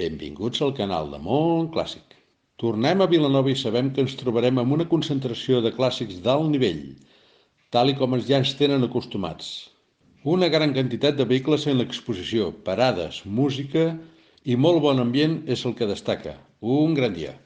Benvinguts al canal de Món Clàssic. Tornem a Vilanova i sabem que ens trobarem amb una concentració de clàssics d'alt nivell, tal i com ja ens tenen acostumats. Una gran quantitat de vehicles en l'exposició, parades, música i molt bon ambient és el que destaca. Un gran dia.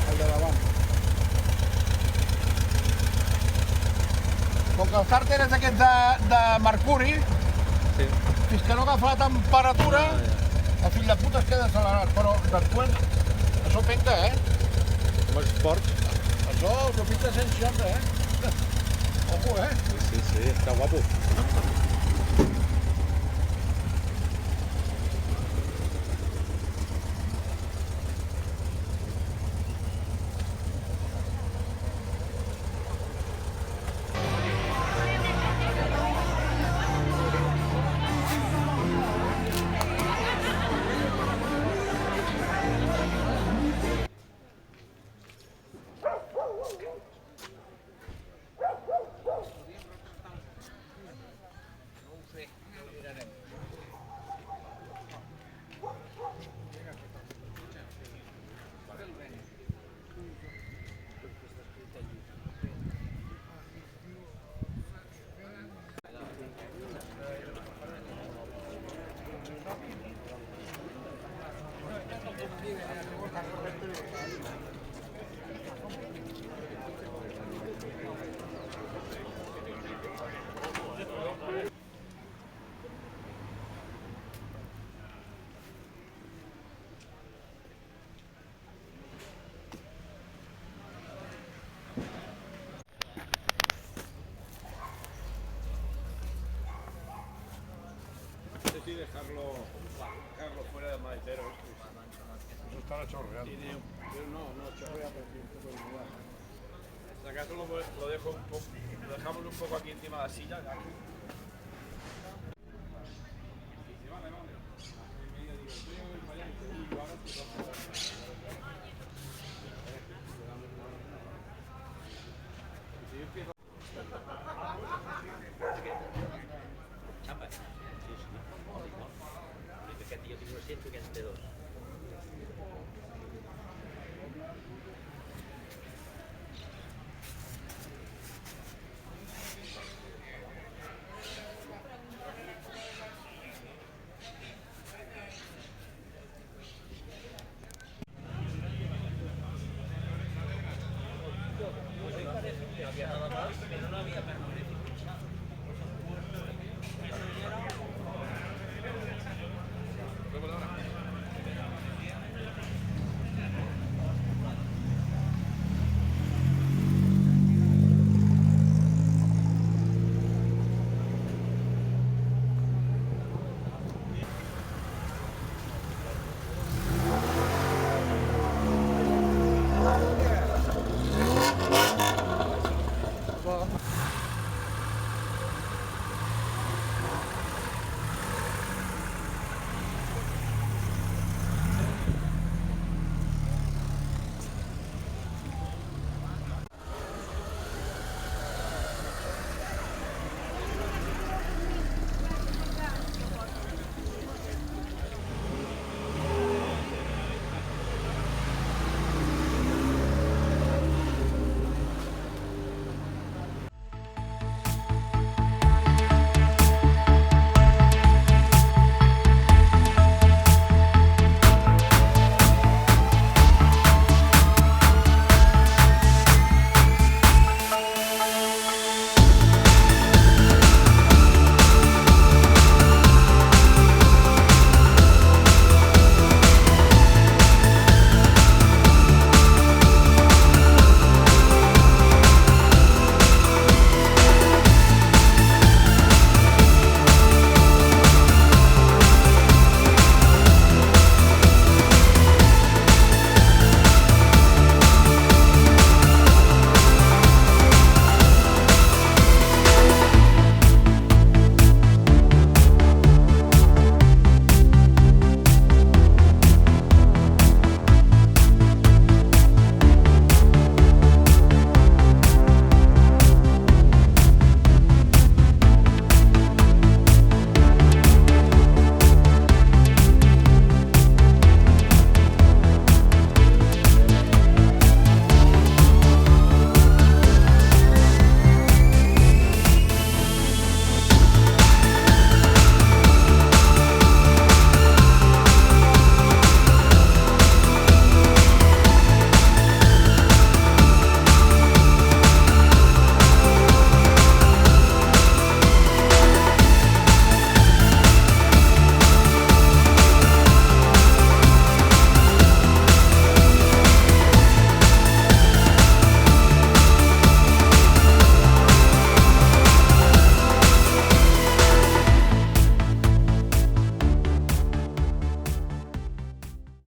El de davant. Com que el càrter és aquest de mercuri, Sí. fins que no agafa la temperatura, el fill de puta es queda accelerat, però després això penca, Com els porcs. Això ho pinta 160, Ojo, Sí, està guapo. Sí, dejarlo fuera del maletero. Eso estará chorreando. Pero no chorrea, pero sí, un poco de humedad. Si acaso lo dejo un poco, lo dejamos un poco aquí encima de la silla. Aquí. Si yo empiezo yo tengo 100, tú tienes 2.